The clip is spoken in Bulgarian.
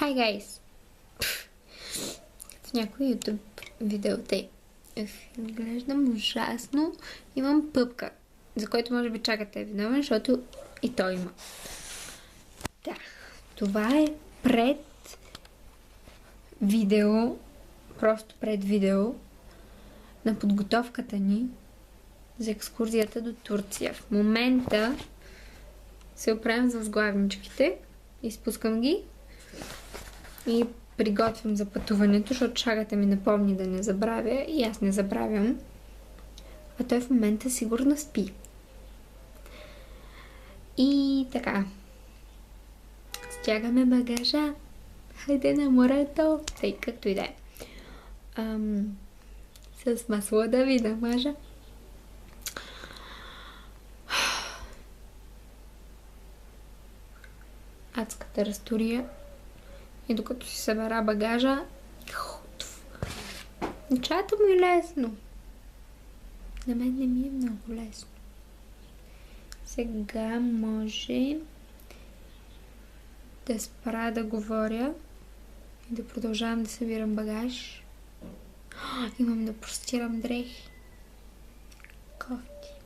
Hi guys! В някои YouTube видеоте изглеждам ужасно. Имам пъпка, за който може би чакате виновен, защото и той има. Да, това е пред видео, просто пред видео на подготовката ни за екскурзията до Турция. В момента се оправям с възглавничките, изпускам ги и приготвям за пътуването, защото шагата ми напомни да не забравя и аз не забравям. А той в момента сигурно спи. И така. Стягаме багажа. Хайде на морето. Тъй както и да е. С масло да ви намажа. Адската разтория. И докато си събера багажа, началото му е лесно. На мен не ми е много лесно. Сега може да спра да говоря и да продължавам да събирам багаж. Имам да простирам дрехи. Кофти.